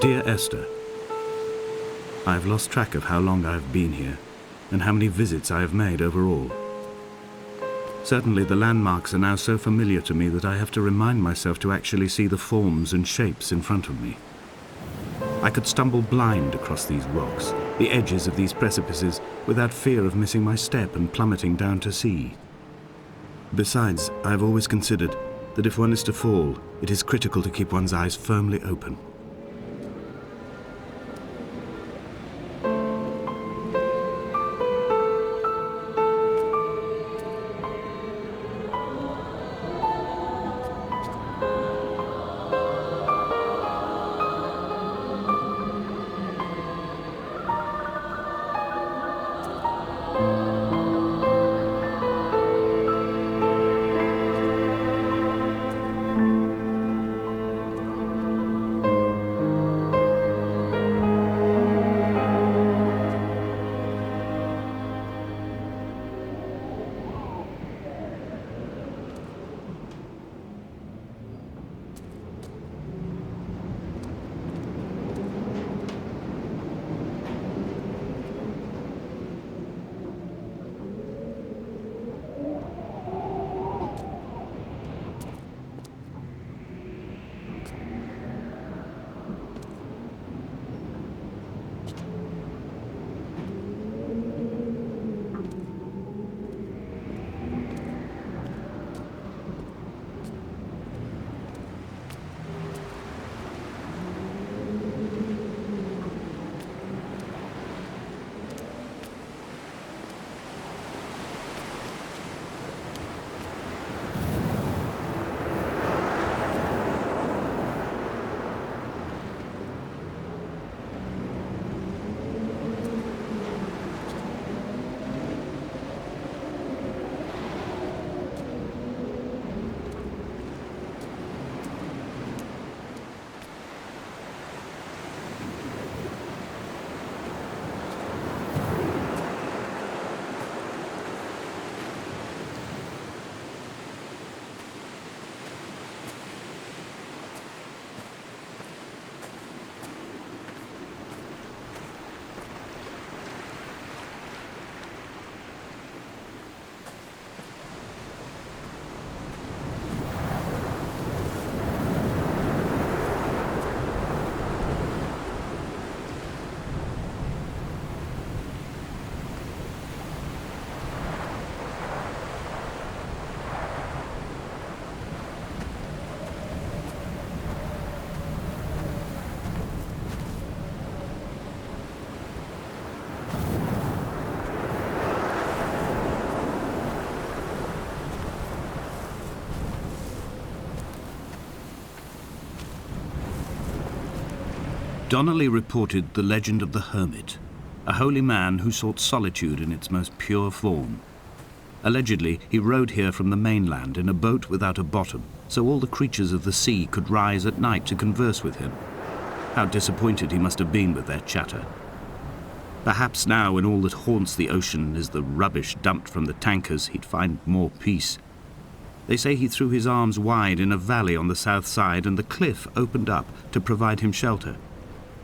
Dear Esther, I have lost track of how long I have been here and how many visits I have made overall. Certainly the landmarks are now so familiar to me that I have to remind myself to actually see the forms and shapes in front of me. I could stumble blind across these rocks, the edges of these precipices, without fear of missing my step and plummeting down to sea. Besides, I have always considered that if one is to fall, it is critical to keep one's eyes firmly open. Donnelly reported the legend of the hermit, a holy man who sought solitude in its most pure form. Allegedly, he rode here from the mainland in a boat without a bottom, so all the creatures of the sea could rise at night to converse with him. How disappointed he must have been with their chatter. Perhaps now, when all that haunts the ocean is the rubbish dumped from the tankers, he'd find more peace. They say he threw his arms wide in a valley on the south side, and the cliff opened up to provide him shelter.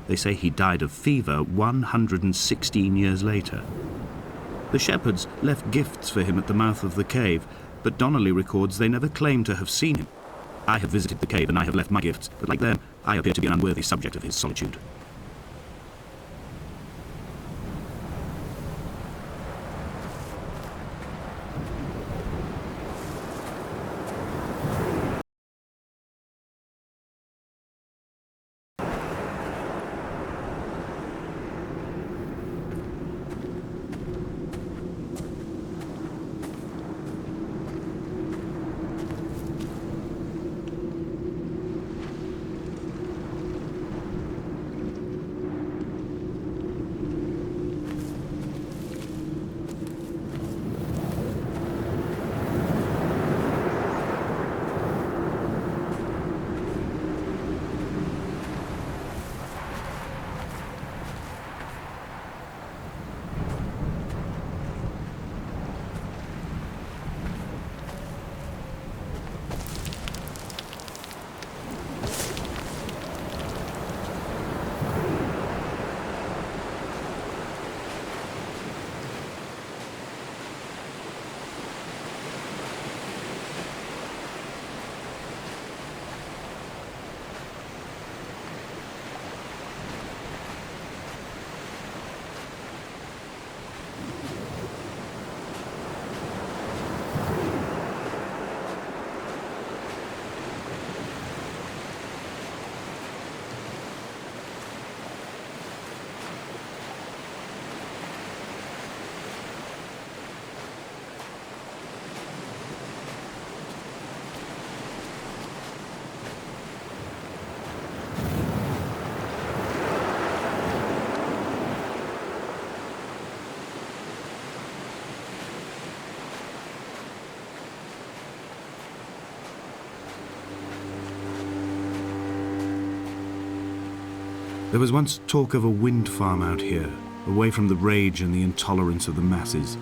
They say he died of fever 116 years later. The shepherds left gifts for him at the mouth of the cave, but Donnelly records they never claimed to have seen him. I have visited the cave and I have left my gifts, but like them, I appear to be an unworthy subject of his solitude. There was once talk of a wind farm out here, away from the rage and the intolerance of the masses.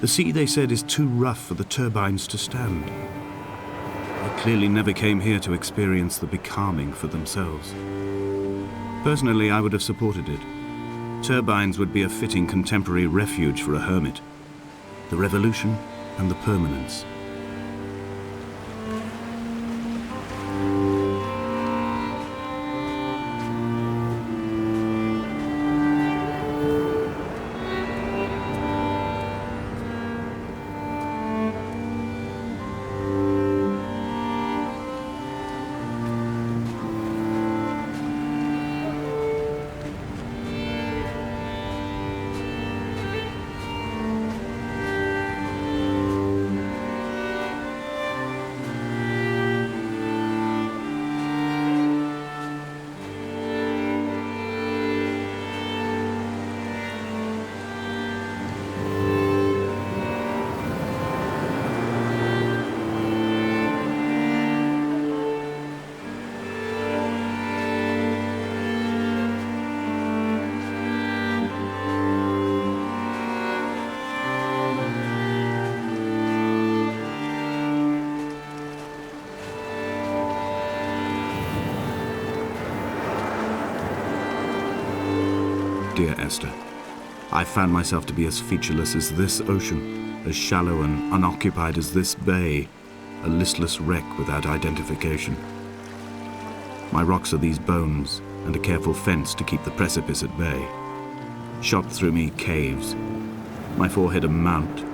The sea, they said, is too rough for the turbines to stand. They clearly never came here to experience the becalming for themselves. Personally, I would have supported it. Turbines would be a fitting contemporary refuge for a hermit. The revolution and the permanence. Dear Esther, I found myself to be as featureless as this ocean, as shallow and unoccupied as this bay, a listless wreck without identification. My rocks are these bones, and a careful fence to keep the precipice at bay. Shot through me caves, my forehead a mount.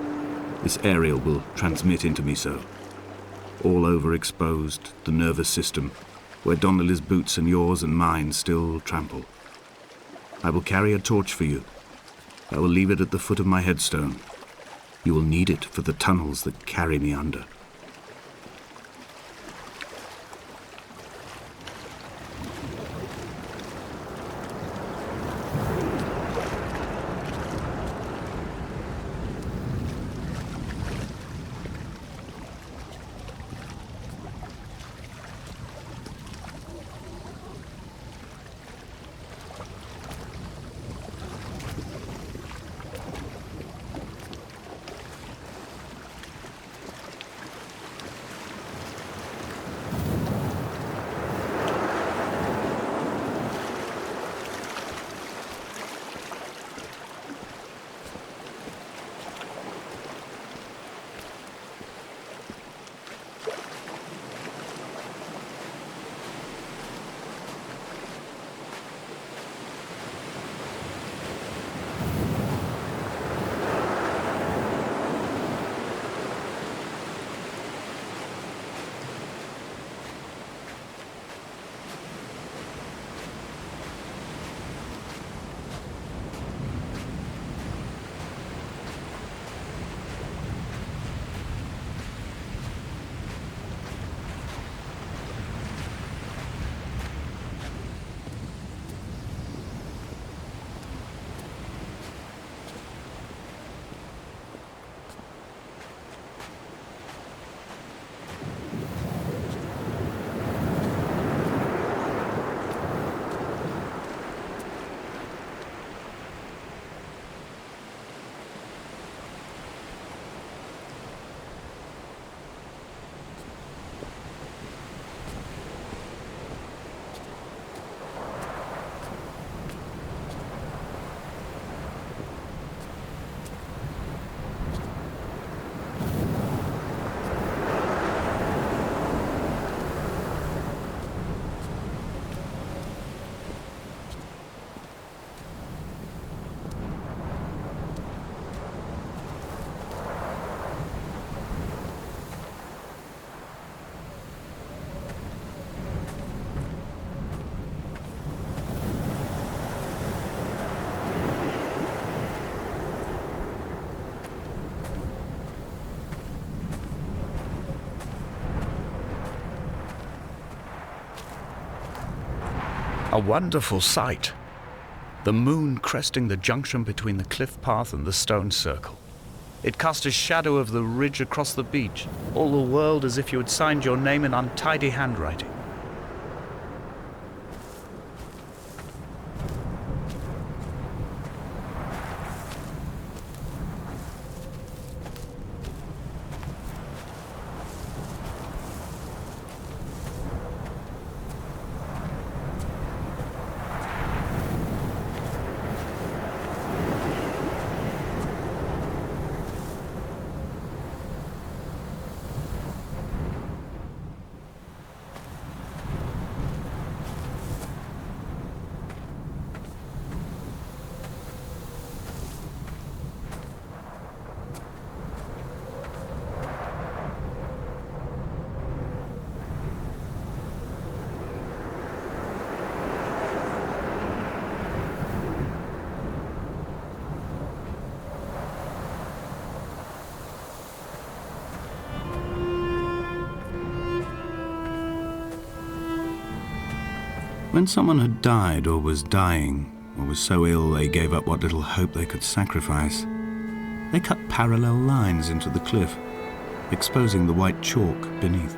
This aerial will transmit into me so. All over exposed, the nervous system, where Donnelly's boots and yours and mine still trample. I will carry a torch for you. I will leave it at the foot of my headstone. You will need it for the tunnels that carry me under. A wonderful sight. The moon cresting the junction between the cliff path and the stone circle. It cast a shadow of the ridge across the beach, all the world as if you had signed your name in untidy handwriting. When someone had died or was dying, or was so ill they gave up what little hope they could sacrifice, they cut parallel lines into the cliff, exposing the white chalk beneath.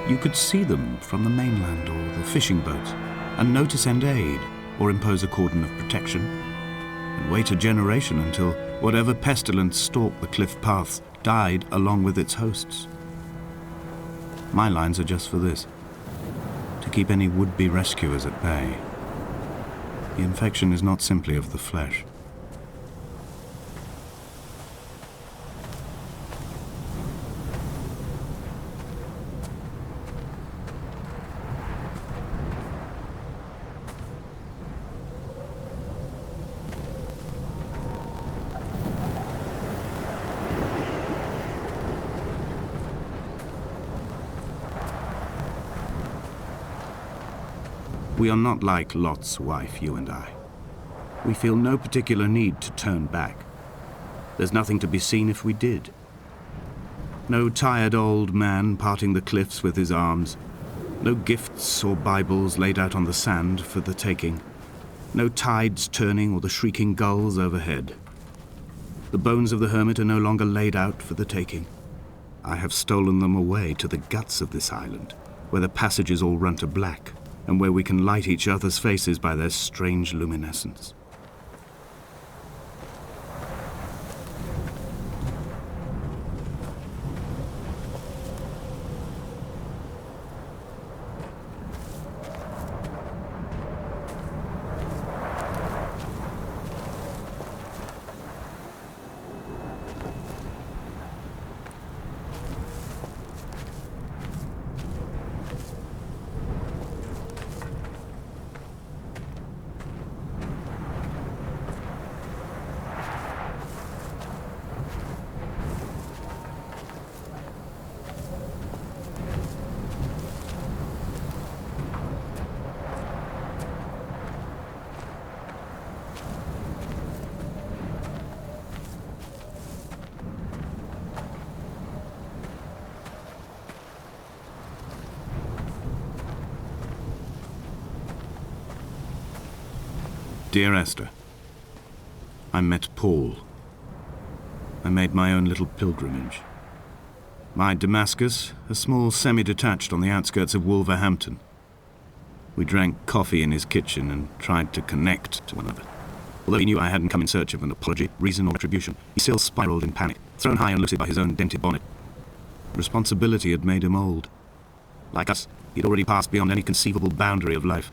You could see them from the mainland or the fishing boats, and know to send aid or impose a cordon of protection, and wait a generation until whatever pestilence stalked the cliff paths died along with its hosts. My lines are just for this, to keep any would-be rescuers at bay. The infection is not simply of the flesh. We are not like Lot's wife, you and I. We feel no particular need to turn back. There's nothing to be seen if we did. No tired old man parting the cliffs with his arms. No gifts or Bibles laid out on the sand for the taking. No tides turning or the shrieking gulls overhead. The bones of the hermit are no longer laid out for the taking. I have stolen them away to the guts of this island, where the passages all run to black, and where we can light each other's faces by their strange luminescence. Dear Esther, I met Paul. I made my own little pilgrimage. My Damascus, a small semi-detached on the outskirts of Wolverhampton. We drank coffee in his kitchen and tried to connect to one another. Although he knew I hadn't come in search of an apology, reason or retribution, he still spiraled in panic, thrown high and loosely by his own dented bonnet. Responsibility had made him old. Like us, he'd already passed beyond any conceivable boundary of life.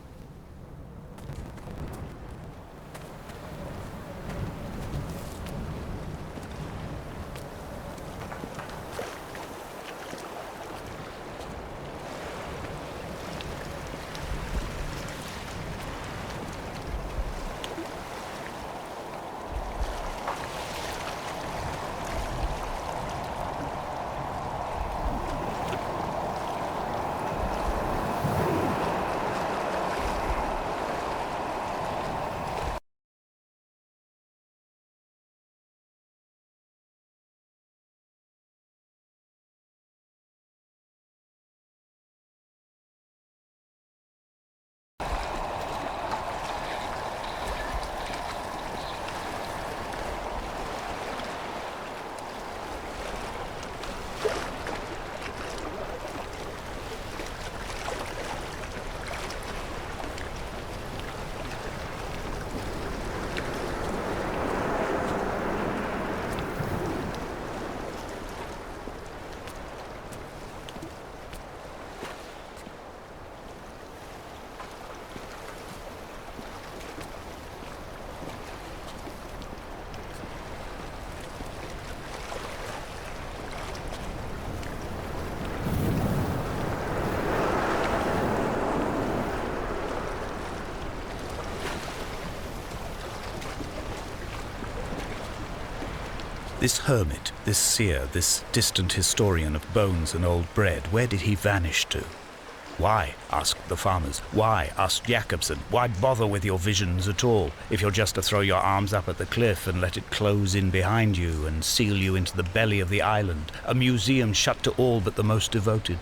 This hermit, this seer, this distant historian of bones and old bread, where did he vanish to? Why, asked the farmers. Why, asked Jacobson. Why bother with your visions at all, if you're just to throw your arms up at the cliff and let it close in behind you and seal you into the belly of the island, a museum shut to all but the most devoted?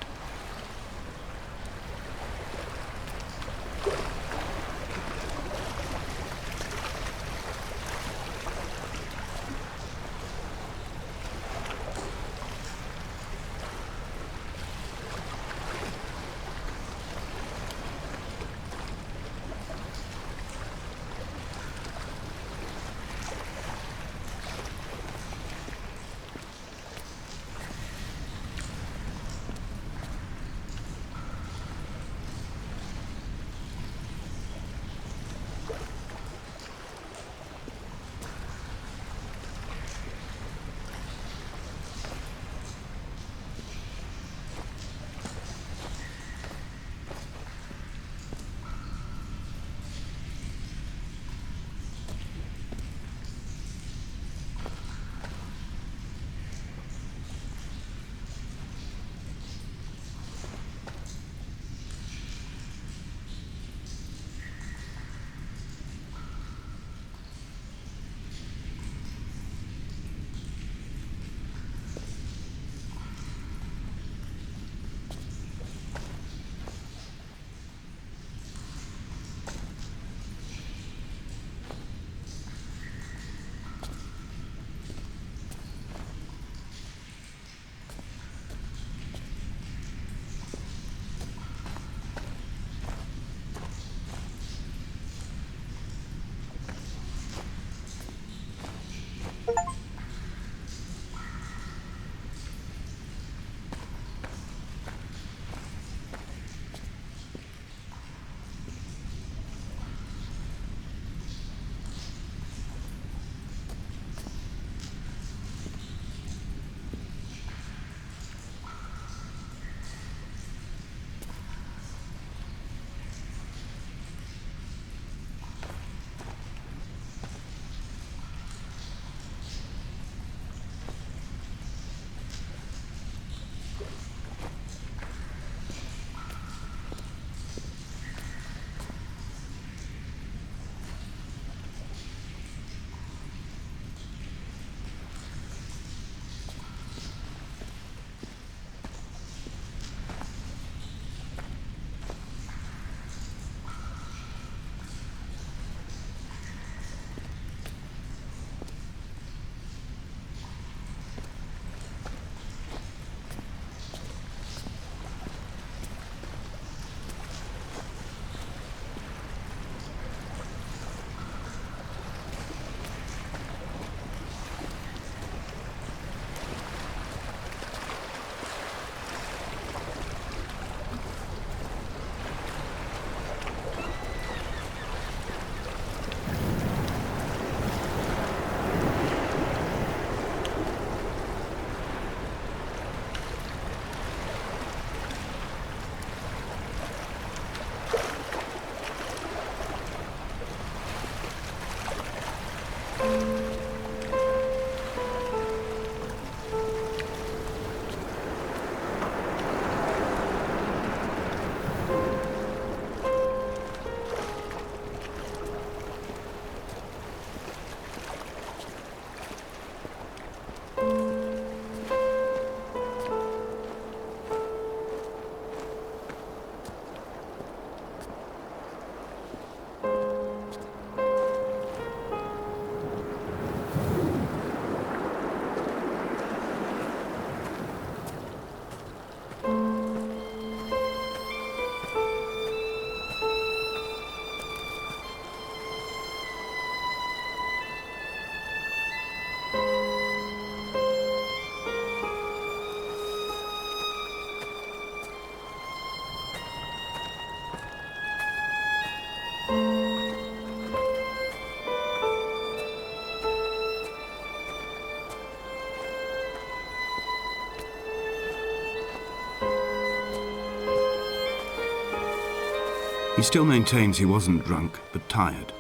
still maintains he wasn't drunk, but tired.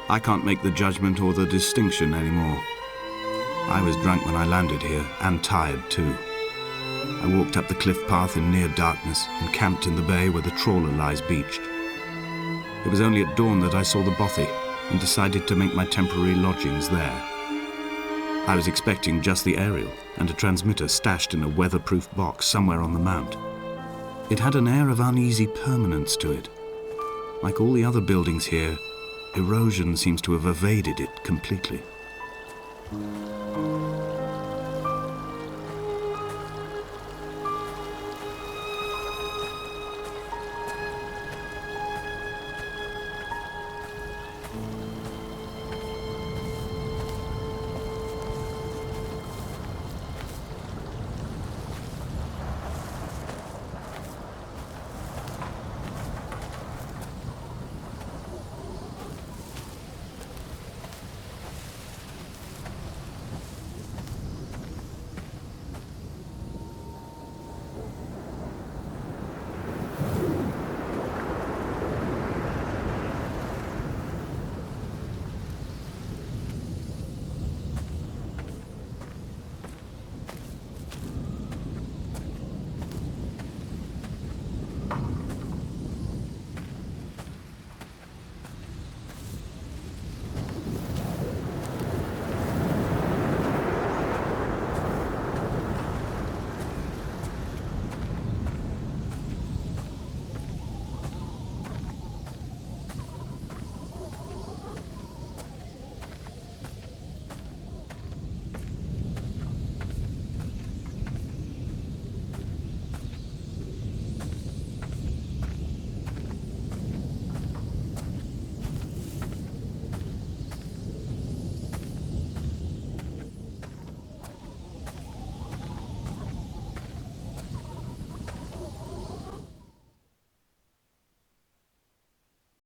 I can't make the judgment or the distinction anymore. I was drunk when I landed here, and tired too. I walked up the cliff path in near darkness and camped in the bay where the trawler lies beached. It was only at dawn that I saw the bothy and decided to make my temporary lodgings there. I was expecting just the aerial and a transmitter stashed in a weatherproof box somewhere on the mount. It had an air of uneasy permanence to it. Like all the other buildings here, erosion seems to have evaded it completely.